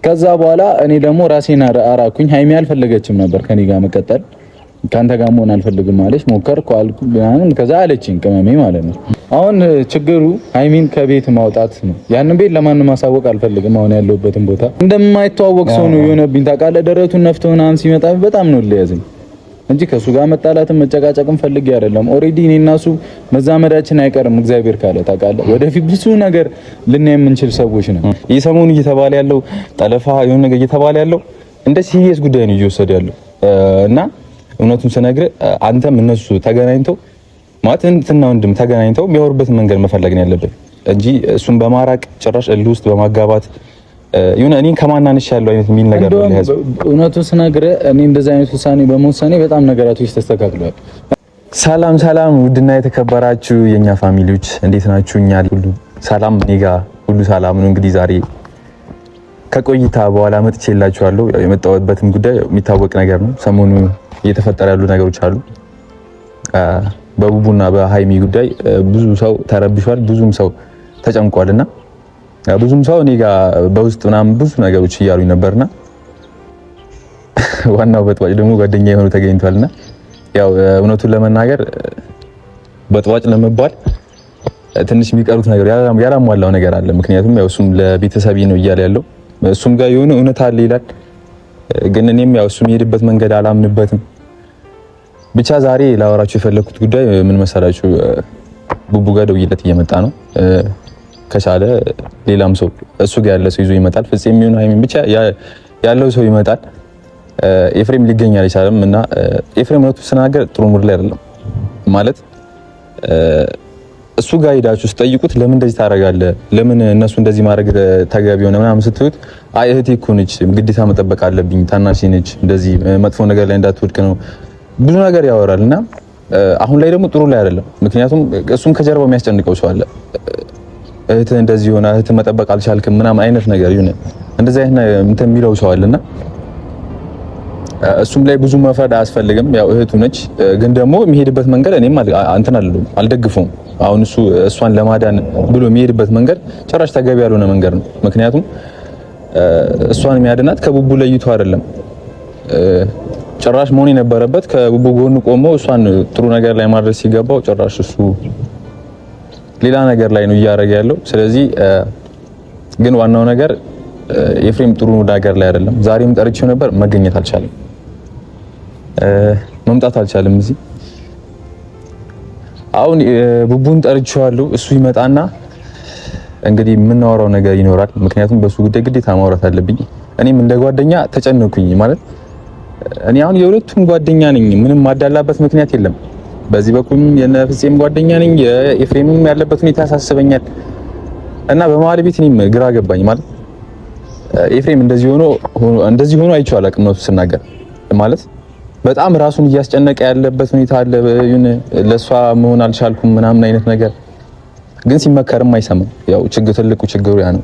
ከዛ በኋላ እኔ ደግሞ ራሴን አራኩኝ። ሃይሚ አልፈለገችም ነበር ከኔ ጋር መቀጠል፣ ካንተ ጋር መሆን አልፈልግም አለች። ሞከርኩ አልኩ ምናምን፣ ከዛ አለችኝ ቅመሜ ማለት ነው። አሁን ችግሩ ሃይሚን ከቤት ማውጣት ነው። ያንን ቤት ለማንም ማሳወቅ አልፈልግም። አሁን ያለሁበትን ቦታ እንደማይተዋወቅ ሰው ነው የሆነብኝ። ታውቃለህ፣ ደረቱን ነፍቶ ምናምን ሲመጣ በጣም ነው ለያዝኝ እንጂ ከሱ ጋር መጣላትም መጨቃጨቅም ፈልጌ አይደለም። ኦሬዲ እኔ እና እሱ መዛመዳችን አይቀርም እግዚአብሔር ካለ። ታውቃለህ፣ ወደፊት ብዙ ነገር ልናይ የምንችል ሰዎች ነን። የሰሞኑ እየተባለ ያለው ጠለፋ የሆነ ነገር እየተባለ ያለው እንደ ሲሪየስ ጉዳይ ነው እየወሰደ ያለው እና እውነቱን ስነግርህ አንተም እነሱ ተገናኝተው ማለት እንትና ወንድም ተገናኝተው የሚያወሩበትን መንገድ መፈለግ ነው ያለብን እንጂ እሱን በማራቅ ጭራሽ እልህ ውስጥ በማጋባት የሆነ እኔን ከማናንሽ ያለው አይነት የሚል ነገር ነው ለህዝብ። እውነቱን ስነግርህ እኔ እንደዛ አይነት ውሳኔ በመወሰኔ በጣም ነገራቶች ተስተካክለዋል። ሰላም ሰላም፣ ውድና የተከበራችሁ የኛ ፋሚሊዎች እንዴት ናችሁ? እኛ ሁሉ ሰላም፣ እኔ ጋር ሁሉ ሰላም ነው። እንግዲህ ዛሬ ከቆይታ በኋላ መጥቼላችኋለሁ። የመጣሁበትም ጉዳይ የሚታወቅ ነገር ነው። ሰሞኑ እየተፈጠረ ያሉ ነገሮች አሉ። በቡቡና በሃይሚ ጉዳይ ብዙ ሰው ተረብሿል፣ ብዙም ሰው ተጨንቋልና ብዙም ሰው እኔ ጋር በውስጥ ምናምን ብዙ ነገሮች እያሉኝ ነበርና ዋናው በጥዋጭ ደግሞ ጓደኛ የሆኑ ተገኝቷልና ያው እውነቱን ለመናገር በጥዋጭ ለመባል ትንሽ የሚቀሩት ነገር ያላሟላው ነገር አለ። ምክንያቱም ያው እሱም ለቤተሰብ ነው እያለ ያለው እሱም ጋር የሆነ እውነት አለ ይላል። ግን እኔም ያው እሱም የሄድበት መንገድ አላምንበትም። ብቻ ዛሬ ላወራችሁ የፈለኩት ጉዳይ ምን መሰላችሁ? ቡቡ ጋር ደውዬለት እየመጣ ነው። ከቻለ ሌላም ሰው እሱ ጋር ያለ ሰው ይዞ ይመጣል። ፍፄም የሚሆን ሃይሚን ብቻ ያለው ሰው ይመጣል። ኤፍሬም ሊገኝ አልቻለም እና ኤፍሬም ነው ስናገር ጥሩ ሙድ ላይ አይደለም ማለት እሱ ጋር ሄዳችሁ ስጠይቁት ለምን እንደዚህ ታደርጋለህ? ለምን እነሱ እንደዚህ ማድረግ ተገቢ ሆነ ምናምን ስትሉት አይ እህቴ እኮ ነች፣ ግዴታ መጠበቅ አለብኝ፣ ታናሽ ነች፣ እንደዚህ መጥፎ ነገር ላይ እንዳትወድቅ ነው ብዙ ነገር ያወራልና አሁን ላይ ደግሞ ጥሩ ላይ አይደለም። ምክንያቱም እሱም ከጀርባው የሚያስጨንቀው ሰው አለ። እህት እንደዚህ ሆነ፣ እህት መጠበቅ አልቻልክም ምናምን አይነት ነገር ይሁን እንደዚህ አይነት እንትን የሚለው ሰው አለና እሱም ላይ ብዙ መፍረድ አያስፈልግም። ያው እህቱ ነች። ግን ደግሞ የሚሄድበት መንገድ እኔም እንትን አልደግፈውም። አሁን እሷን ለማዳን ብሎ የሚሄድበት መንገድ ጭራሽ ተገቢ ያልሆነ መንገድ ነው። ምክንያቱም እሷን የሚያድናት ከቡቡ ለይቶ አይደለም። ጭራሽ መሆን የነበረበት ከቡቡ ጎን ቆሞ እሷን ጥሩ ነገር ላይ ማድረስ ሲገባው ጭራሽ እሱ ሌላ ነገር ላይ ነው እያደረገ ያለው። ስለዚህ ግን ዋናው ነገር ኤፍሬም ጥሩ ነገር ላይ አይደለም። ዛሬም ጠርቼው ነበር፣ መገኘት አልቻለም፣ መምጣት አልቻለም እዚህ። አሁን ቡቡን ጠርቼዋለሁ። እሱ ይመጣና እንግዲህ የምናወራው ነገር ይኖራል። ምክንያቱም በሱ ጉዳይ ግዴታ ማውራት አለብኝ። እኔም እንደ ጓደኛ ተጨነኩኝ ማለት እኔ አሁን የሁለቱም ጓደኛ ነኝ። ምንም ማዳላበት ምክንያት የለም። በዚህ በኩልም የነፍሴም ጓደኛ ነኝ፣ የኤፍሬምም ያለበት ሁኔታ ያሳስበኛል እና በመሀል ቤት እኔም ግራ ገባኝ ማለት ኤፍሬም እንደዚህ ሆኖ አይቼው አላውቅም ነው ስናገር ማለት በጣም ራሱን እያስጨነቀ ያለበት ሁኔታ አለ። ለሷ መሆን አልቻልኩም ምናምን አይነት ነገር ግን ሲመከርም አይሰማም። ያው ትልቁ ችግሩ ያ ነው።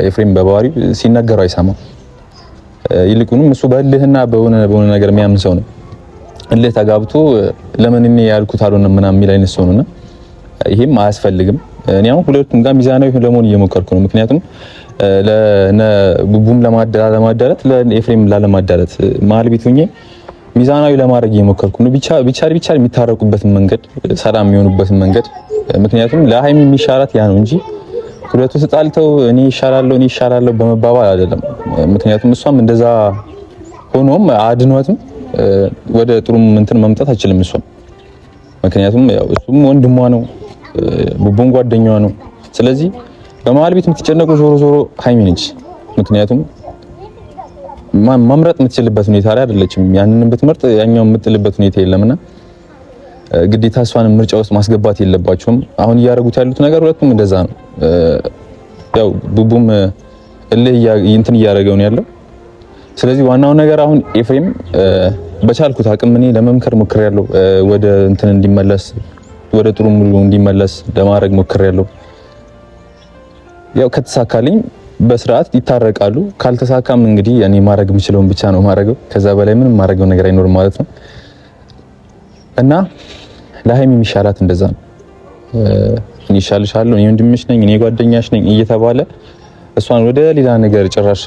ኤፍሬም በባህሪው ሲነገረው አይሰማም። ይልቁንም እሱ በእልህና በሆነ ነገር የሚያምን ሰው ነው። እልህ ተጋብቶ ለምን እኔ ያልኩት አልሆነም ምናምን የሚል አይነት ሰው ነውና ይሄም አያስፈልግም። እኔ አሁን ሁለቱም ጋር ሚዛናዊ ለመሆን እየሞከርኩ ነው። ምክንያቱም ቡቡም ለማዳለት ለኤፍሬም ላለማዳለት መሀል ቤት ሆኜ ሚዛናዊ ለማድረግ እየሞከርኩ ነው። ብቻ የሚታረቁበትን መንገድ፣ ሰላም የሚሆኑበትን መንገድ ምክንያቱም ለሃይሚ የሚሻላት ያ ነው እንጂ ሁለቱ ተጣልተው እኔ ይሻላለሁ በመባባል አይደለም። ምክንያቱም እሷም እንደዛ ሆኖም አድኗትም ወደ ጥሩ እንትን መምጣት አይችልም እሷም። ምክንያቱም ያው እሱም ወንድሟ ነው፣ ቡቡን ጓደኛዋ ነው። ስለዚህ በመሀል ቤት የምትጨነቁ ዞሮ ሃይሚ ነች። ምክንያቱም መምረጥ የምትችልበት ሁኔታ ላይ አይደለችም። ያንን ብትመርጥ ያኛው የምትልበት ሁኔታ የለምና ግዴታ እሷን ምርጫ ውስጥ ማስገባት የለባቸውም። አሁን እያደረጉት ያሉት ነገር ሁለቱም እንደዛ ነው። ያው ቡቡም እንትን እያደረገው ነው ያለው። ስለዚህ ዋናው ነገር አሁን ኤፍሬም በቻልኩት አቅም እኔ ለመምከር ሞክሬያለሁ። ወደ እንትን እንዲመለስ ወደ ጥሩ ሙሉ እንዲመለስ ለማድረግ ሞክሬያለሁ። ያው ከተሳካልኝ በስርዓት ይታረቃሉ። ካልተሳካም እንግዲህ እኔ ማድረግ የምችለውን ብቻ ነው ማድረገው። ከዛ በላይ ምንም ማድረገው ነገር አይኖርም ማለት ነው እና ለሃይሚ የሚሻላት እንደዛ ነው። እኔ ይሻልሻለሁ፣ እኔ ወንድምሽ ነኝ፣ እኔ ጓደኛሽ ነኝ እየተባለ እሷን ወደ ሌላ ነገር ጭራሽ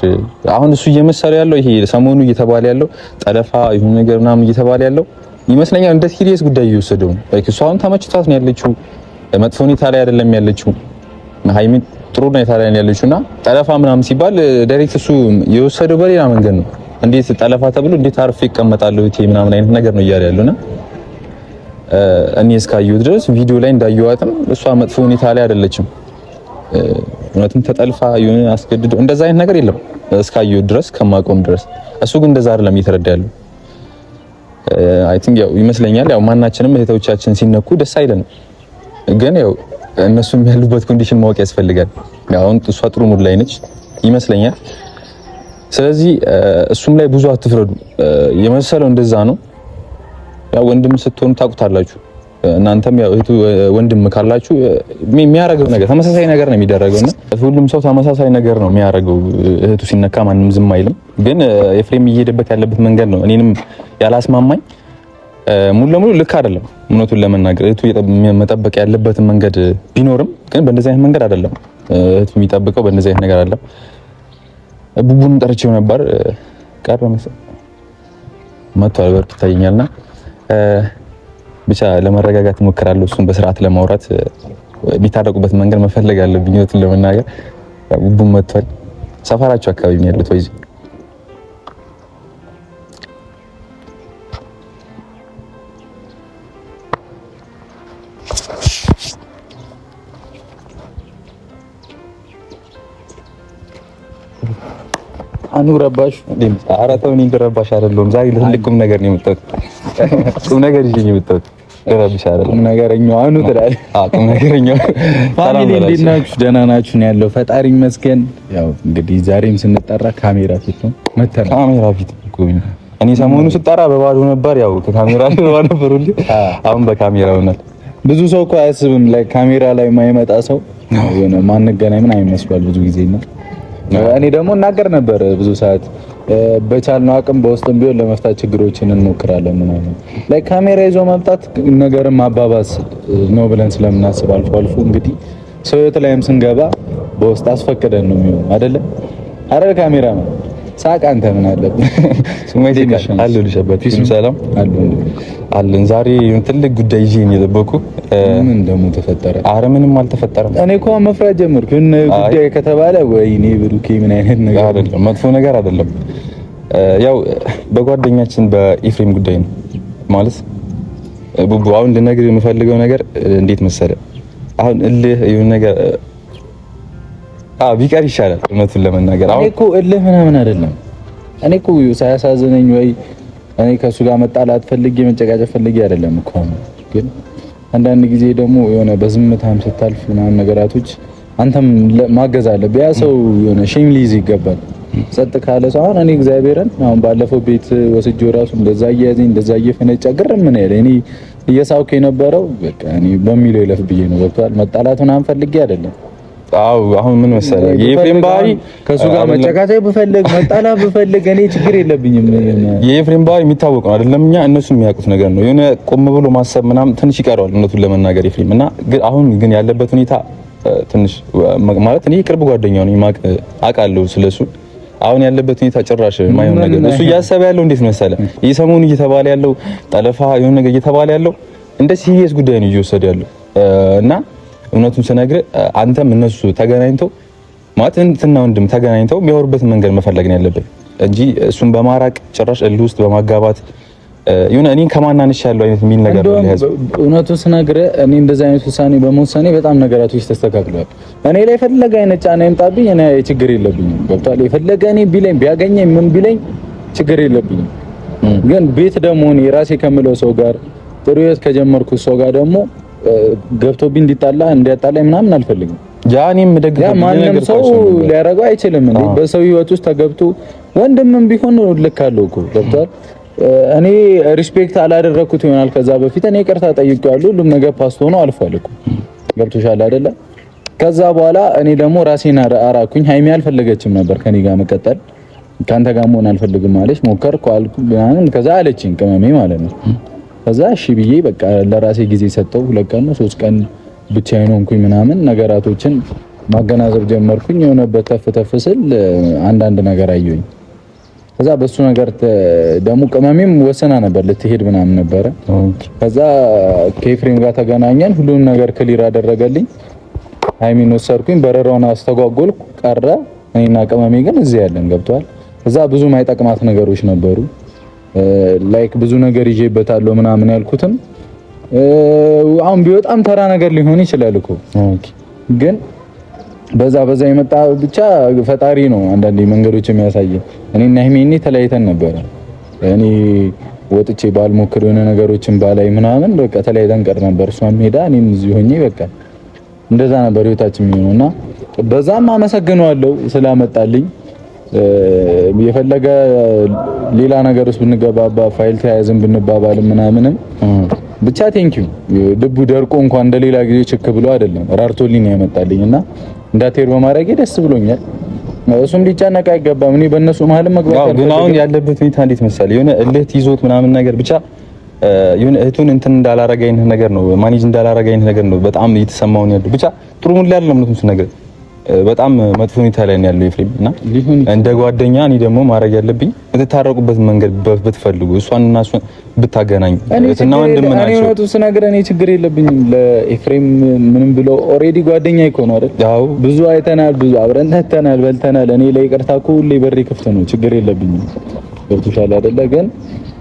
አሁን እሱ እየመሰለ ያለው ይሄ ሰሞኑ እየተባለ ያለው ጠለፋ ይሁን ነገር ምናምን እየተባለ ያለው ይመስለኛል እንደ ሲሪየስ ጉዳይ እየወሰደው ነው። ላይክ እሷ አሁን ተመችቷት ነው ያለችው፣ መጥፎ ሁኔታ ላይ አይደለም ያለችው። ሃይሚ ጥሩ ሁኔታ ላይ ነው ያለችውና ጠለፋ ምናምን ሲባል ዳይሬክት እሱ የወሰደው በሌላ መንገድ ነው። እንዴት ጠለፋ ተብሎ እንዴት አርፌ ይቀመጣለሁ እቴ ምናምን አይነት ነገር ነው እያለ ያለውና እኔ እስካየሁ ድረስ ቪዲዮ ላይ እንዳየዋትም እሷ መጥፎ ሁኔታ ላይ አይደለችም። እውነትም ተጠልፋ የሆነ አስገድዶ እንደዛ አይነት ነገር የለም እስካየሁ ድረስ ከማቆም ድረስ። እሱ ግን እንደዛ አይደለም እየተረዳ ያለው። አይ ቲንክ ያው ይመስለኛል ያው ማናችንም እህቶቻችን ሲነኩ ደስ አይለንም፣ ግን ያው እነሱም ያሉበት ኮንዲሽን ማወቅ ያስፈልጋል። አሁን እሷ ጥሩ ሙድ ላይ ነች ይመስለኛል። ስለዚህ እሱም ላይ ብዙ አትፍረዱ። የመሰለው እንደዛ ነው። ያው ወንድም ስትሆኑ ታውቁታላችሁ። እናንተም ያው እህቱ ወንድም ካላችሁ የሚያረገው ነገር ተመሳሳይ ነገር ነው የሚደረገውና ሁሉም ሰው ተመሳሳይ ነገር ነው የሚያረገው። እህቱ ሲነካ ማንም ዝም አይልም። ግን ኤፍሬም እየሄደበት ያለበት መንገድ ነው እኔንም ያላስማማኝ። ሙሉ ለሙሉ ልክ አይደለም እውነቱን ለመናገር። እህቱ መጠበቅ ያለበትን መንገድ ቢኖርም ግን በእንደዚህ አይነት መንገድ አይደለም እህቱ የሚጠብቀው፣ በእንደዚህ አይነት ነገር አይደለም። ቡቡን ጠርቼው ነበር ቀረ መሰለኝ መጥቷል። በርክ ይታየኛልና ብቻ ለመረጋጋት እሞክራለሁ። እሱን በስርዓት ለማውራት የሚታረቁበት መንገድ መፈለግ አለብኝ። እውነቱን ለመናገር ቡቡን መጥቷል። ሰፈራቸው አካባቢ ነው ያሉት ወይ አኑ ረባሽ አራተው ነው እንደረባሽ አይደለም። ዛሬ ለትልቁም ነገር ነው የመጣሁት። ቁም ነገር ይዤ ነው የመጣሁት። ረባሽ አይደለም ቁም ነገረኛው አኑ ትላለህ። ቁም ነገረኛው ፋሚሊ እንዴት ናችሁ? ደህና ናችሁ ነው ያለው። ፈጣሪ ይመስገን። ያው እንግዲህ ዛሬም ስንጠራ ካሜራ ፊት ነው መተና ካሜራ ፊት ነው። እኔ ሰሞኑ ስጠራ በባዶ ነበር። ያው ከካሜራ ነው ነበር ሁሉ። አሁን በካሜራ ሆኗል። ብዙ ሰው እኮ አያስብም ላይ ካሜራ ላይ የማይመጣ ሰው የሆነ ማንገናኝ ምን አይመስላል ብዙ ጊዜ ነው። እኔ ደግሞ እናገር ነበር ብዙ ሰዓት በቻልነው አቅም በውስጥም ቢሆን ለመፍታት ችግሮችን እንሞክራለን ምናምን ላይ ካሜራ ይዞ መምጣት ነገርን ማባባስ ነው ብለን ስለምናስብ አልፎ አልፎ እንግዲህ ሰው ህይወት ላይም ስንገባ በውስጥ አስፈቅደን ነው የሚሆነው አይደለም አይደል? ካሜራ ነው ሳቅ አንተ ምን አለብህ? ስሜት ይካል አሉ ልሸበት ፊስም ሰላም አለን። ዛሬ ትልቅ ጉዳይ ይዤ ነው የጠበቁ። ምን ደግሞ ተፈጠረ? አረ ምንም አልተፈጠረም። እኔ እኮ መፍራት ጀመርኩ። እነ ጉዳይ ከተባለ ወይኔ ብሩኬ ምን አይነት ነገር አይደለም፣ መጥፎ ነገር አይደለም። ያው በጓደኛችን በኤፍሬም ጉዳይ ነው ማለት ቡቡ። አሁን ልነግርህ የምፈልገው ነገር እንዴት መሰለ፣ አሁን እልህ የሆነ ነገር ቢቀር ይሻላል። እውነቱን ለመናገር አሁን እኮ እልህ ምናምን አይደለም። እኔ እኮ ሳያሳዝነኝ ወይ እኔ ከሱ ጋር መጣላት ፈልጌ መጨቃጨቅ ፈልጌ አይደለም እኮ። ግን አንዳንድ ጊዜ ደግሞ የሆነ በዝምታም ስታልፍ ምናምን ነገራቶች አንተም ማገዝ አለብህ። ያ ሰው የሆነ ሼም ሊይዝ ይገባል። ጸጥ ካለ ሰው አሁን እኔ እግዚአብሔርን አሁን ባለፈው ቤት ወስጄው ራሱ እንደዛ እያያዘኝ እንደዛ እየፈነጫ ግርም ምን ያለ እኔ እየሳውኩ የነበረው በቃ እኔ በሚለው ይለፍ ብዬ ነው። ወጥቷል መጣላት ምናምን ፈልጌ አይደለም። አው አሁን ምን መሰለህ የኤፍሬም ባህሪ ከሱ ጋር መጨቃጨቅ ብፈልግ መጣላት ብፈልግ እኔ ችግር የለብኝም። የኤፍሬም ባህሪ የሚታወቅ ነው አይደለም? እኛ እነሱ የሚያውቁት ነገር ነው። የሆነ ቆም ብሎ ማሰብ ምናምን ትንሽ ይቀረዋል እውነቱን ለመናገር ኤፍሬም እና ግን አሁን ግን ያለበት ሁኔታ ትንሽ ማለት እኔ ቅርብ ጓደኛው ነኝ አውቃለሁ ስለሱ። አሁን ያለበት ሁኔታ ጭራሽ ማይሆን ነገር እሱ እያሰበ ያለው እንዴት መሰለህ ይህ ሰሞኑን እየተባለ ያለው ጠለፋ የሆነ ነገር እየተባለ ያለው እንደ ሲሪየስ ጉዳይ ነው እየወሰደ ያለው እና እውነቱን ስነግርህ አንተም እነሱ ተገናኝተው ማለት እንትና ወንድም ተገናኝተው የሚያወሩበትን መንገድ መፈለግ ነው ያለብን እንጂ እሱን በማራቅ ጭራሽ እልህ ውስጥ በማጋባት የሆነ እኔን ከማናነሽ ያለው አይነት የሚል ነገር ነው ያዘው። እውነቱን ስነግርህ እኔ እንደዚህ አይነት ውሳኔ በመወሰኔ በጣም ነገራቶች ተስተካክለዋል። እኔ ላይ የፈለገ አይነት ጫና ይምጣብኝ እኔ ችግር የለብኝም። ገብቶሃል? የፈለገ እኔ ቢለኝ ቢያገኘኝ ምን ቢለኝ ችግር የለብኝም። ግን ቤት ደግሞ እኔ ራሴ ከምለው ሰው ጋር ጥሩ ህይወት ከጀመርኩት ሰው ጋር ደግሞ ገብቶብኝ እንዲያጣላኝ ምናምን አልፈልግም። ጃኒም ደግፈ ማንም ሰው ሊያረጋው አይችልም እንዴ? በሰው ህይወት ውስጥ ተገብቶ ወንድምም ቢሆን ልክ አለው እኮ ገብቷል። እኔ ሪስፔክት አላደረኩት ይሆናል ከዛ በፊት እኔ ይቅርታ ጠይቄዋለሁ። ሁሉም ነገር ፓስት ሆኖ አልፏል እኮ ገብቶሻል አይደለ? ከዛ በኋላ እኔ ደግሞ ራሴን አራኩኝ። ሃይሚ አልፈለገችም ነበር ከኔ ጋር መቀጠል፣ ካንተ ጋር መሆን አልፈልግም አለች። ሞከርኩ አልኩ ምናምን ከዛ አለችኝ ቅመሜ ማለት ነው። ከዛ እሺ ብዬ በቃ ለራሴ ጊዜ ሰጠው። 2 ቀን ነው 3 ቀን ብቻዬን ሆንኩኝ ምናምን ነገራቶችን ማገናዘብ ጀመርኩኝ። የሆነበት ተፍ ስል አንዳንድ ነገር አየሁኝ። ከዛ በሱ ነገር ደግሞ ቅመሜም ወሰና ነበር ልትሄድ ምናምን ነበረ። ከዛ ከኤፍሬም ጋር ተገናኘን። ሁሉንም ነገር ክሊር አደረገልኝ። ሀይሚን ወሰድኩኝ። በረራውን አስተጓጎልኩ ቀረ። እኔና ቅመሜ ግን እዚህ ያለን ገብቷል። ከዛ ብዙ ማይጠቅማት ነገሮች ነበሩ። ላይክ ብዙ ነገር ይዤበታለሁ ምናምን ያልኩትም አሁን ቢወጣም ተራ ነገር ሊሆን ይችላል እኮ ግን በዛ የመጣ ብቻ ፈጣሪ ነው አንዳንዴ መንገዶች የሚያሳየን። እኔና ሀይሚኔ ተለያይተን ነበረ። እኔ ወጥቼ ባልሞክር የሆነ ነገሮችን ባላይ ምናምን በቃ ተለያይተን ቀር ነበር። እሷም ሄዳ እኔም እዚህ ሆኜ በቃ እንደዛ ነበር ህይወታችን የሚሆነውና በዛም አመሰግነዋለሁ ስላመጣልኝ። የፈለገ ሌላ ነገር ውስጥ ብንገባባ ፋይል ተያያዝን ብንባባል ምናምንም ብቻ ቴንኪው ልቡ ደርቆ እንኳን እንደሌላ ጊዜ ችክ ብሎ አይደለም ራርቶልኝ ያመጣልኝና እንዳትሄድ በማድረጌ ደስ ብሎኛል። እሱም ሊጨነቅ አይገባም። እኔ በእነሱ መሀልም መግባት ግን አሁን ያለበት ሁኔታ እንዴት መሰለህ የሆነ እልህ ይዞት ምናምን ነገር ብቻ የሆነ እህቱን እንትን እንዳላረገ አይነት ነገር ነው ማኔጅ እንዳላረገ አይነት ነገር ነው በጣም እየተሰማው ነው ያለው። ብቻ ጥሩ ሙሉ ላይ አይደለም ነው ነገር በጣም መጥፎ ሁኔታ ላይ ነው ያለው ኤፍሬም እና እንደ ጓደኛ እኔ ደግሞ ማድረግ ያለብኝ የምትታረቁበት መንገድ ብትፈልጉ እሷንና እሷን ብታገናኙ እና ወንድም ናቸው። እኔ ነው ስነግር እኔ ችግር የለብኝም ለኤፍሬም ምንም ብሎ ኦሬዲ ጓደኛ እኮ ነው አይደል? ያው ብዙ አይተናል፣ ብዙ አብረን ተተናል፣ በልተናል። እኔ ላይ ይቅርታ እኮ ሁሌ በሬ ክፍት ነው፣ ችግር የለብኝም። ገብቶሻል አይደለ? ግን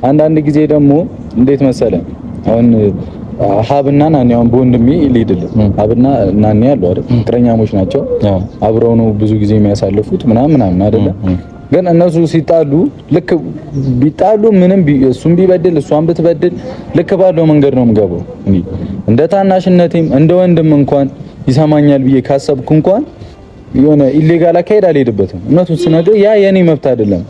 አንዳንድ ጊዜ ደግሞ እንዴት መሰለ አሁን ሀብና ናኒ አሁን በወንድሜ ሊድልህ ሀብና ናኒ ያለው አይደል? ፍቅረኛሞች ናቸው። አብረው ነው ብዙ ጊዜ የሚያሳልፉት ምናምን አይደለ? ግን እነሱ ሲጣሉ ልክ ቢጣሉ ምንም እሱም ቢበድል እሷን ብትበድል ልክ ባለው መንገድ ነው የምገባው። እንደ ታናሽነቴም እንደ ወንድም እንኳን ይሰማኛል ብዬ ካሰብኩ እንኳን የሆነ ኢሌጋል አካሄድ አልሄድበትም። እውነቱን ስነግር ያ የኔ መብት አይደለም።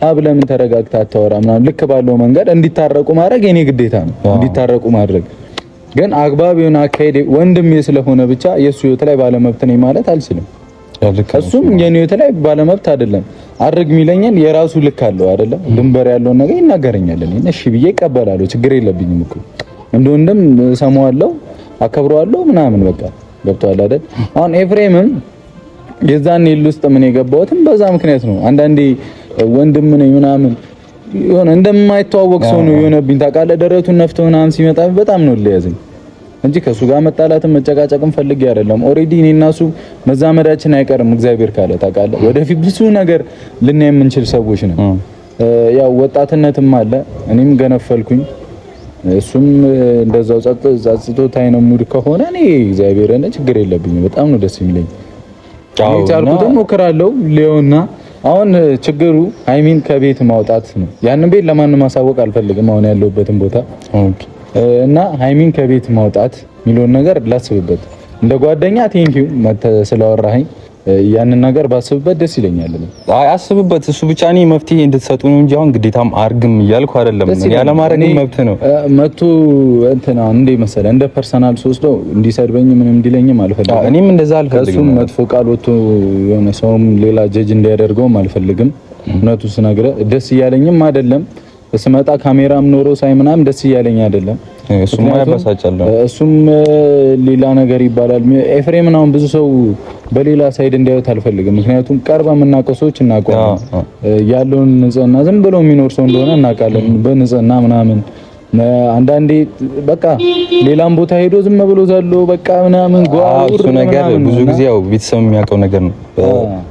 ሀብ ለምን ተረጋግታ አታወራ ምናምን ልክ ባለው መንገድ እንዲታረቁ ማድረግ የኔ ግዴታ ነው። እንዲታረቁ ማድረግ ግን አግባብ የሆነ አካሄድ ወንድሜ ስለሆነ ብቻ የሱ ህይወት ላይ ባለመብት ነኝ ማለት አልችልም። እሱም የኔ ህይወት ላይ ባለመብት አይደለም። አድርግ የሚለኝን የራሱ ልክ አለው አይደለ? ድንበር ያለውን ነገር ይናገረኛል። እኔ እሺ ብዬ እቀበላለሁ። ችግር የለብኝም እኮ እንደ ወንድም ሰማዋለሁ፣ አከብረዋለሁ ምናምን በቃ ገብቶሃል አይደል? አሁን ኤፍሬምም የዛን ይል ውስጥ ምን የገባሁትም በዛ ምክንያት ነው። አንዳንዴ ወንድም ነኝ ምናምን የሆነ እንደማይተዋወቅ ሰው ነው የሆነብኝ። ታውቃለህ ደረቱን ነፍቶ ምናምን ሲመጣ በጣም ነው ለያዘኝ እንጂ ከሱ ጋር መጣላትም መጨቃጨቅም ፈልጌ አይደለም። ኦሬዲ እኔና እሱ መዛመዳችን አይቀርም እግዚአብሔር ካለ ታውቃለህ። ወደፊት ብዙ ነገር ልናይ የምንችል ሰዎች ነው። ያው ወጣትነትም አለ፣ እኔም ገነፈልኩኝ፣ እሱም እንደዛው ጸጥቶት አይነ ሙድ ከሆነ እኔ እግዚአብሔር እኔ ችግር የለብኝም። በጣም ነው ደስ የሚለኝ። ቻልኩት ሞክራለሁ ሊዮና አሁን ችግሩ ሀይሚን ከቤት ማውጣት ነው። ያንን ቤት ለማንም ማሳወቅ አልፈልግም አሁን ያለሁበትን ቦታ እና ሀይሚን ከቤት ማውጣት የሚለውን ነገር ላስብበት። እንደ ጓደኛ ቴንኪው ስለወራኸኝ ያንን ነገር ባስብበት ደስ ይለኛል። አይ አስብበት። እሱ ብቻ እኔ መፍትሄ እንድትሰጡ ነው እንጂ አሁን ግዴታም አርግም እያልኩ አይደለም። ያለ ማድረግ መብት ነው። መቶ እንትና እንደ መሰለህ እንደ ፐርሰናል ሶስት ነው እንዲሰድበኝ ምንም እንዲለኝም አልፈልግም። እኔም እንደዛ አልፈልግም። ከሱም መጥፎ ቃል ወጥቶ የሆነ ሰውም ሌላ ጀጅ እንዲያደርገውም አልፈልግም። እውነቱ ስነግርህ ደስ እያለኝም አይደለም። ስመጣ ካሜራም ኖሮ ሳይ ምናምን ደስ እያለኝ አይደለም። እሱም ያበሳጫል። እሱም ሌላ ነገር ይባላል። ኤፍሬምን አሁን ብዙ ሰው በሌላ ሳይድ እንዲያዩት አልፈልግም። ምክንያቱም ቀርባ የምናውቀው ሰዎች እናውቀዋለን። ያለውን ንጽህና ዝም ብሎ የሚኖር ሰው እንደሆነ እናውቃለን። በንጽህና ምናምን አንዳንዴ በቃ ሌላም ቦታ ሄዶ ዝም ብሎ ዘሎ በቃ ምናምን እሱ ነገር ብዙ ጊዜ ያው ቤተሰብ የሚያውቀው ነገር ነው።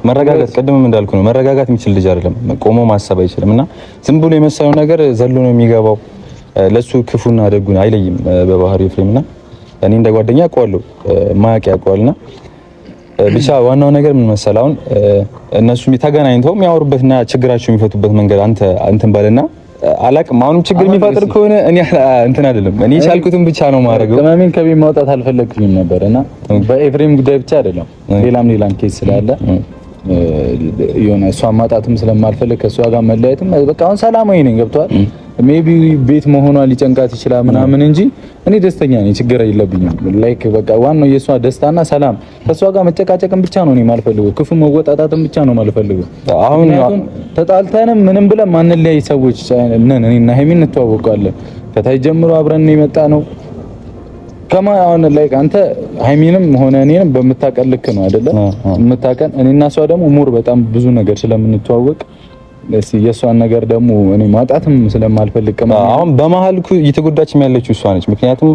መረጋጋት ቅድምም እንዳልኩ ነው። መረጋጋት የሚችል ልጅ አይደለም። ቆሞ ማሰብ አይችልም እና ዝም ብሎ የመሰለው ነገር ዘሎ ነው የሚገባው። ለሱ ክፉና ደጉን አይለይም በባህሪው ኤፍሬምና እኔ እንደ ጓደኛ አውቀዋለሁ፣ ማያውቅ ያውቀዋልና ብቻ ዋናው ነገር ምን መሰለህ አሁን እነሱ ተገናኝተው የሚያወሩበትና ችግራቸው የሚፈቱበት መንገድ አንተን ባለና አላቅም። አሁንም ችግር የሚፈጥር ከሆነ እኔ እንትን አይደለም እኔ ቻልኩትን ብቻ ነው ማድረገው። ቅመሜን ከቤት ማውጣት አልፈለግኩኝም ነበርና በኤፍሬም ጉዳይ ብቻ አይደለም ሌላም ኬስ ስላለ የሆነ እሷን ማጣትም ስለማልፈልግ ከእሷ ጋር መለያየትም በቃ አሁን ሰላማዊ ነኝ። ገብቶሃል? ሜቢ ቤት መሆኗ ሊጨንቃት ይችላል ምናምን እንጂ እኔ ደስተኛ ነኝ፣ ችግር የለብኝም። ላይክ በቃ ዋናው የእሷ ደስታና ሰላም። ከእሷ ጋር መጨቃጨቅም ብቻ ነው እኔ የማልፈልገው፣ ክፉ መወጣጣትም ብቻ ነው የማልፈልገው። አሁን ተጣልተንም ምንም ብለን ማንለያይ ሰዎች ነን። እኔና ሀይሚ እንተዋወቃለን። ከታይ ጀምሮ አብረን ነው የመጣ ነው። ከማን ላይ አንተ ሃይሚንም ሆነ እኔንም በምታቀል ልክ ነው አይደለ? የምታቀን እኔና እሷ ደግሞ ሙር በጣም ብዙ ነገር ስለምንተዋወቅ የእሷን ነገር ደግሞ እኔ ማጣትም ስለማልፈልግ አሁን በመሀል እኮ እየተጎዳችም ያለችው እሷ ነች። ምክንያቱም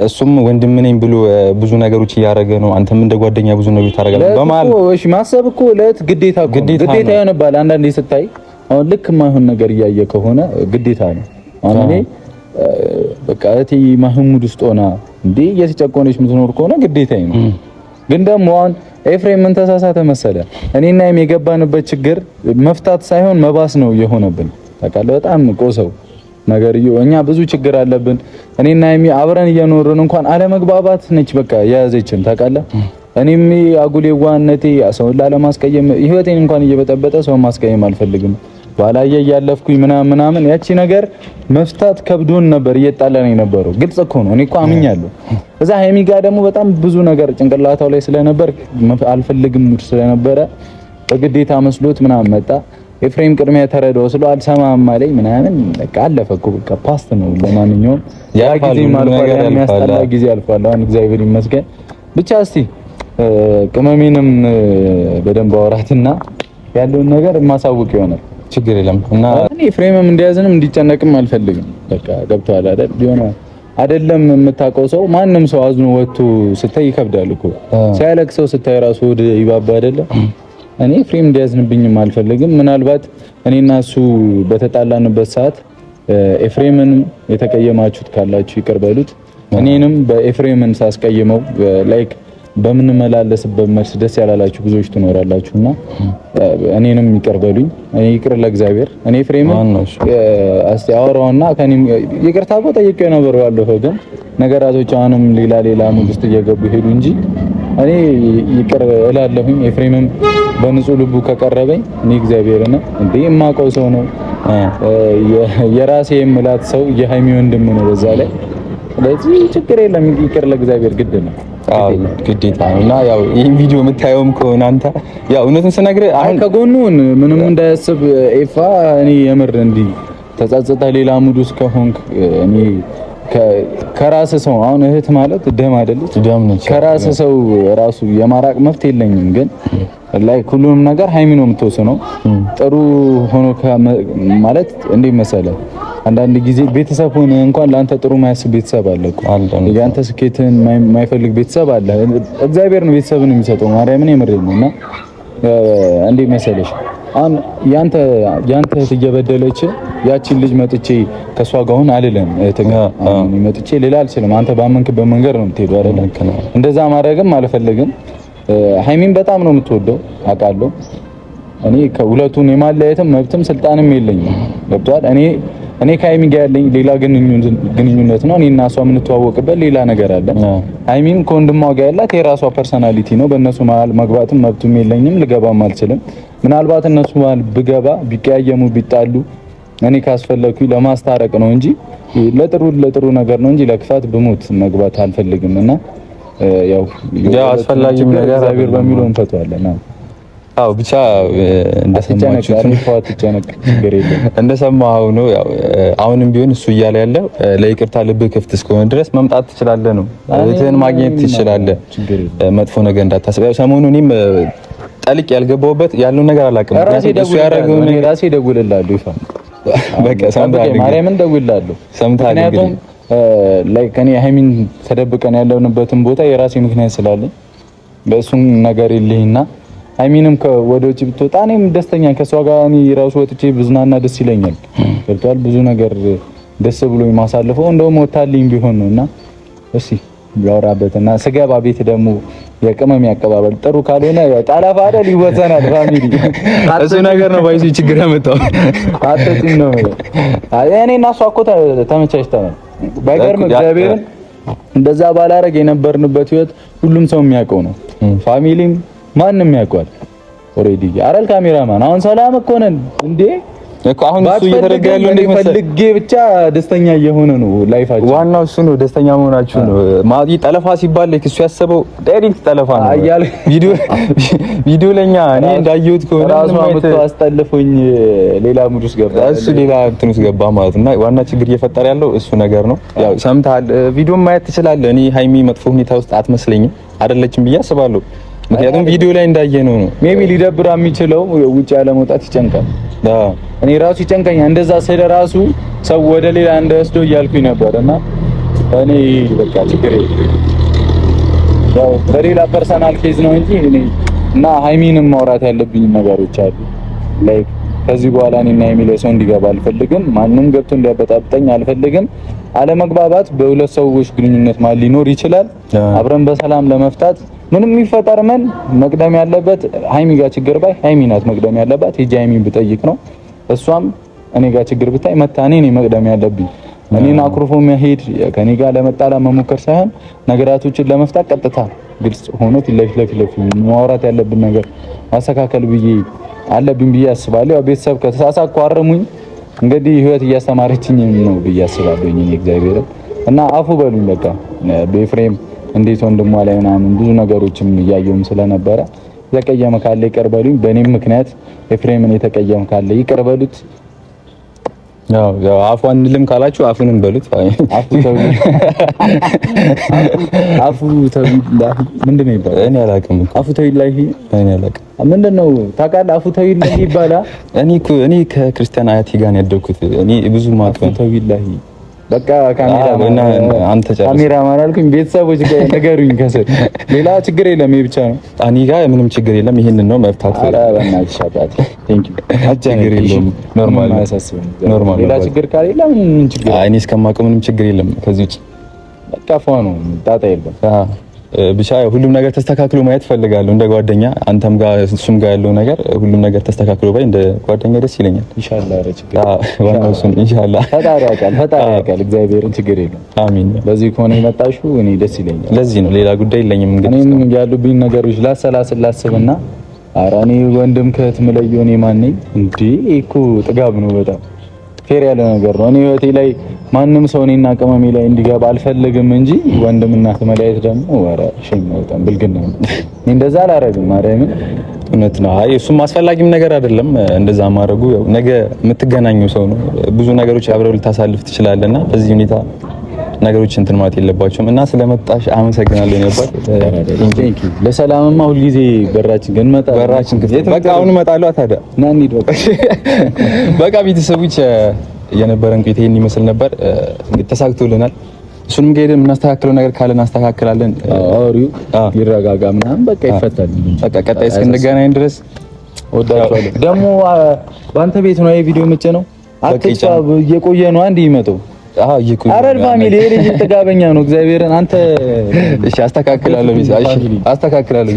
እሱም ወንድም ነኝ ብሎ ብዙ ነገሮች እያደረገ ነው፣ አንተም እንደ ጓደኛ ብዙ ነገሮች ታደርጋለህ። በመሀል እሺ ማሰብ እኮ ግዴታ ይሆንባል። አንዳንዴ ስታይ አሁን ልክ የማይሆን ነገር እያየ ከሆነ ግዴታ ነው። አሁን እኔ በቃ እቴ ማህሙድ ውስጥ ሆና እንዴ እየተጨቆነች የምትኖር ከሆነ ግዴታዬ ነው። ግን ደግሞ አሁን ኤፍሬም ምን ተሳሳተ መሰለ? እኔና የገባንበት ችግር መፍታት ሳይሆን መባስ ነው የሆነብን። ታውቃለህ፣ በጣም ቆሰው ነገር እኛ ብዙ ችግር አለብን። እኔና አብረን እየኖርን እንኳን አለመግባባት ነች በቃ የያዘችን። ታውቃለህ፣ እኔም አጉሌ ዋነቴ ሰውን ላለማስቀየም ህይወቴን እንኳን እየበጠበጠ ሰው ማስቀየም አልፈልግም። ባላየ እያለፍኩኝ ምናምን ያቺ ነገር መፍታት ከብዶን ነበር፣ እየጣላን የነበረው ግልጽ እኮ ነው። እኔ እኮ አምኛለሁ። እዛ ሃይሚ ጋር ደግሞ በጣም ብዙ ነገር ጭንቅላታው ላይ ስለነበር አልፈልግም ስለነበረ በግዴታ መስሎት ምናምን መጣ። ኤፍሬም ቅድሚያ ተረዳው ስለ አልሰማም አለኝ ምናምን በቃ አለፈ እኮ በቃ ፓስት ነው። ለማንኛውም ያ ጊዜ ማልፋል፣ የሚያስጠላ ጊዜ አልፏል። አሁን እግዚአብሔር ይመስገን። ብቻ እስቲ ቅመሜንም በደንብ አወራትና ያለውን ነገር ማሳወቅ ይሆናል። ችግር የለም እና እኔ ኤፍሬምም እንዲያዝንም እንዲጨነቅም አልፈልግም። በቃ ገብቶሃል አይደል? ቢሆን አይደለም የምታውቀው ሰው ማንም ሰው አዝኖ ወጥቶ ስታይ ይከብዳል እኮ። ሲያለቅሰው ስታይ ራሱ ወደ ይባባ አይደለም። እኔ ኤፍሬም እንዲያዝንብኝም አልፈልግም። ምናልባት እኔና እሱ በተጣላንበት ሰዓት ኤፍሬምንም የተቀየማችሁት ካላችሁ ይቅር በሉት። እኔንም በኤፍሬምን ሳስቀይመው ላይክ በምንመላለስበት መልስ ደስ ያላላችሁ ብዙዎች ትኖራላችሁና እኔንም ይቅር በሉኝ። እኔ ይቅር ለእግዚአብሔር። እኔ ኤፍሬምን እስቲ አወራውና ከኔም ይቅርታ እኮ ጠይቄው ነበር ባለፈው፣ ግን ነገራቶች አሁንም ሌላ ሙድ ውስጥ እየገቡ ሄዱ እንጂ እኔ ይቅር እላለሁኝ። ኤፍሬምም በንጹህ ልቡ ከቀረበኝ እኔ እግዚአብሔርን እንዴ የማውቀው ሰው ነው፣ የራሴ የምላት ሰው የሃይሚ ወንድም ነው በዛ ላይ። ስለዚህ ችግር የለም፣ ይቅር ለእግዚአብሔር ግድ ነው። ግዴታ ነው እና ያው ይሄን ቪዲዮ የምታየውም ከሆነ አንተ ያው እውነቱን ስነግርህ አሁን ከጎኑን ምንም እንዳያስብ ኤፋ እኔ የምር እንዲህ ተጸጽታ ሌላ ሙድ ውስጥ ከሆንክ እኔ ከራስ ሰው አሁን እህት ማለት ደም አይደለች? ደም ነች። ከራስ ሰው ራሱ የማራቅ መፍት የለኝም። ግን ላይ ሁሉንም ነገር ሃይሚ ነው የምትወስነው። ጥሩ ሆኖ ማለት እንዴ መሰለህ አንዳንድ ጊዜ ቤተሰብ ሆነ እንኳን ለአንተ ጥሩ ማያስብ ቤተሰብ አለ እኮ። ያንተ ስኬትን የማይፈልግ ቤተሰብ አለ። እግዚአብሔር ነው ቤተሰብን የሚሰጠው። ማርያምን የምሬን ነው። እና እንዴ መሰለሽ አሁን ያንተ እህት እየበደለች ያቺን ልጅ መጥቼ ከሷ ጋር ሆነ አልልም። መጥቼ ሌላ አልችልም። አንተ ባመንክበት መንገድ ነው የምትሄደው አይደል? እንደዛ ማድረግም አልፈልግም። ሃይሚን በጣም ነው የምትወደው አውቃለሁ። እኔ ከሁለቱን የማለያየትም መብትም ስልጣንም የለኝም። ገብቷል? እኔ ከሃይሚ ጋር ያለኝ ሌላ ግንኙነት ነው። እኔና እሷ የምንተዋወቅበት ሌላ ነገር አለ። ሃይሚም ከወንድሟ ጋር ያላት የራሷ ፐርሰናሊቲ ነው። በእነሱ መሀል መግባትም መብቱም የለኝም፣ ልገባም አልችልም። ምናልባት እነሱ መሀል ብገባ ቢቀያየሙ ቢጣሉ እኔ ካስፈለኩኝ ለማስታረቅ ነው እንጂ ለጥሩ ነገር ነው እንጂ ለክፋት ብሞት መግባት አልፈልግም። እና ያው አስፈላጊም ነገር እግዚአብሔር በሚለው እንፈታዋለን። አው ብቻ እንደሰማኸው ነው። ያው አሁንም ቢሆን እሱ እያለ ያለ ለይቅርታ ልብህ ክፍት እስከሆነ ድረስ መምጣት ትችላለህ ነው። እህትህን ማግኘት ትችላለህ። መጥፎ ነገር እንዳታስብ። ሰሞኑን እኔም ጠልቅ ያልገባሁበት ያለውን ነገር አላውቅም። እሱ ያደረገው ነው። ራሴ እደውልልሃለሁ ይፋ በቃ ሰምተሃል። ማርያምን እደውልልሃለሁ። ሰምተሃል። ምክንያቱም ላይክ እኔ ሃይሚን ተደብቀን ያለንበትን ቦታ የራሴ ምክንያት ስላለኝ በእሱም ነገር የለኝና ሃይሚንም ወደ ውጭ ብትወጣ እኔም ደስተኛ ከሷ ጋር እኔ ራሱ ወጥቼ ብዝናና ደስ ይለኛል። ገብቷል? ብዙ ነገር ደስ ብሎኝ ማሳልፈው እንደውም ወጣልኝ ቢሆን ነውና እሺ ያወራበትና ስገባ ቤት ደግሞ የቅመም ያቀባበል ጥሩ ካልሆነ ያው ጣላፋ አይደል ይወሰናል። ፋሚሊ እሱ ነገር ነው ባይዚ ችግር ያመጣው አጥጥም ነው። እኔና እሷ እኮ ተመቻችተናል። ባይገርም እግዚአብሔርን እንደዛ ባላረግ የነበርንበት ህይወት ሁሉም ሰው የሚያውቀው ነው። ፋሚሊም ማንም ያውቀዋል ኦሬዲ። አረል ካሜራማን አሁን ሰላም እኮ ነን እንዴ? እኮ አሁን እሱ እየተረጋ ያለው እንዴት መሰለህ ፈልጌ ብቻ ደስተኛ እየሆነ ነው ላይፋችን። ዋናው እሱ ነው፣ ደስተኛ መሆናችሁ ነው። ማዲ ጠለፋ ሲባል እሱ ያሰበው ዳይሬክት ጠለፋ ነው። ቪዲዮ ለኛ እኔ እንዳየሁት ከሆነ ራሱ አመጣ አስጠልፎኝ ሌላ ሙድ ውስጥ ገባ፣ እሱ ሌላ እንትን ውስጥ ገባ ማለት እና ዋና ችግር እየፈጠረ ያለው እሱ ነገር ነው። ያው ሰምተሃል፣ ቪዲዮ ማየት ትችላለህ። እኔ ሃይሚ መጥፎ ሁኔታ ውስጥ አትመስለኝም፣ አይደለችም ብዬ አስባለሁ። ምክንያቱም ቪዲዮ ላይ እንዳየነው ነው። ሜቢ ሊደብራ የሚችለው ውጭ ያለ መውጣት ይጨንቃል። እኔ ራሱ ይጨንቀኛል። እንደዛ ስለ ራሱ ሰው ወደ ሌላ እንደወስደው እያልኩኝ ነበርና እኔ በቃ ችግር ያው በሌላ ፐርሰናል ኬዝ ነው እንጂ እኔ እና ሃይሚንም ማውራት ያለብኝ ነገሮች አሉ። ላይክ ከዚህ በኋላ እኔና ሃይሚ ላይ ሰው እንዲገባ አልፈልግም። ማንም ገብቶ እንዲያበጣብጠኝ አልፈልግም። አለመግባባት በሁለት ሰዎች ግንኙነት ማለት ሊኖር ይችላል። አብረን በሰላም ለመፍታት ምንም የሚፈጠር ምን መቅደም ያለበት ሃይሚ ጋር ችግር ባይ ሃይሚ ናት መቅደም ያለባት። ሂጂ ሃይሚን ብጠይቅ ነው። እሷም እኔ ጋር ችግር ብታይ መታ እኔ መቅደም ያለብኝ። እኔን አኩርፎ መሄድ ከኔ ጋር ለመጣላ መሞከር ሳይሆን ነገራቶችን ለመፍታት ቀጥታ ግልጽ ሆኖ ፊት ለፊት ማውራት ያለብን ነገር ማስተካከል አለብኝ ብዬ አስባለሁ። ያው ቤተሰብ ከተሳሳትኩ አርሙኝ። እንግዲህ ህይወት እያስተማረችኝ ነው ብዬ አስባለሁ። እኔ እግዚአብሔር እና አፉ በሉኝ በቃ በኤፍሬም እንዴት ወንድሟ ላይ ምናምን ብዙ ነገሮችም እያየሁም ስለነበረ የተቀየመ ካለ ይቅር በሉኝ። በእኔም ምክንያት ኤፍሬምን የተቀየመ ካለ ይቅር በሉት። ያው አፉን ልም ካላችሁ አፉንም በሉት። አፉ ተውላሂ ምንድነው ይባላል? እኔ አላውቅም። አፉ ተውላሂ እኔ አላውቅም። ምንድነው ታውቃለህ? አፉ ተውላሂ ይባላል። እኔ ከክርስቲያን አያቴ ጋር ነው ያደግኩት። እኔ ብዙ ማጥፋ ተውላሂ በቃ አንተ ጨርስ። ካሜራ ማን አልኩኝ? ቤተሰቦች ጋር ነገሩኝ። ከስር ሌላ ችግር የለም። ይሄ ብቻ ነው። እኔ ጋር ምንም ችግር የለም። ይሄንን ነው መፍታት። ኧረ በእናትሽ አባቴ ቴንክ ዩ። ችግር የለም። ኖርማል ነው። ሌላ ችግር ካለ ምን ችግር? እኔ እስከማውቀው ምንም ችግር የለም። ከዚህ ውጭ በቃ ፏ ነው፣ ጣጣ የለም። ብቻ ሁሉም ነገር ተስተካክሎ ማየት ፈልጋለሁ እንደ ጓደኛ። አንተም ጋር እሱም ጋር ያለው ነገር ሁሉም ነገር ተስተካክሎ ባይ እንደ ጓደኛ ደስ ይለኛል። ኢንሻአላህ ረችግር ዋናው እሱ ኢንሻአላህ። ፈጣሪ ያውቃል እግዚአብሔርን ችግር የለም። አሚን። በዚህ ከሆነ የመጣሽው እኔ ደስ ይለኛል። ለዚህ ነው ሌላ ጉዳይ የለኝም። እንግዲህ እኔም ያሉብኝ ነገሮች ላሰላስላስብና ኧረ እኔ ወንድም ከእህት የምለየው እኔ ማን ነኝ እንዴ? እኮ ጥጋብ ነው በጣም ፌር ያለ ነገር ነው። እኔ ህይወቴ ላይ ማንም ሰው እኔና ቅመሜ ላይ እንዲገባ አልፈልግም እንጂ ወንድምና መለያየት ደግሞ ኧረ ሸም ነው፣ በጣም ብልግና ነው። እኔ እንደዛ አላረግም። ማርያምን እውነት ነው። አይ እሱም አስፈላጊም ነገር አይደለም እንደዛ ማድረጉ። ያው ነገ የምትገናኙ ሰው ነው፣ ብዙ ነገሮች አብረው ልታሳልፍ ትችላለና በዚህ ሁኔታ ነገሮች እንትን ማለት የለባቸውም። እና ስለመጣሽ አመሰግናለሁ ነበር። ቴንክ ዩ። ለሰላምማ ሁልጊዜ በራችን ግን በራችን ክፍት። በቃ አሁን እመጣለሁ። ታዲያ ና እንሂድ በቃ። በቃ ቤተሰቦች የነበረን ቆይታ ይሄን ይመስል ነበር። እንግዲህ ተሳክቶልናል። እሱንም ከሄደን የምናስተካክለው ነገር ካለ እናስተካክላለን። አውሪው ይረጋጋ ምናምን በቃ ይፈታል። በቃ ቀጣይ እስክንገናኝ ድረስ ወዳችኋለሁ። ደግሞ በአንተ ቤት ነው ይሄ ቪዲዮ መቼ ነው? አትጫ እየቆየ ነው አንድ ይመጣው። አረድ ፋሚሊ ልጅ ጥጋበኛ ነው። እግዚአብሔርን አንተ እሺ፣ አስተካክላለሁ። እሺ፣ አስተካክላለሁ።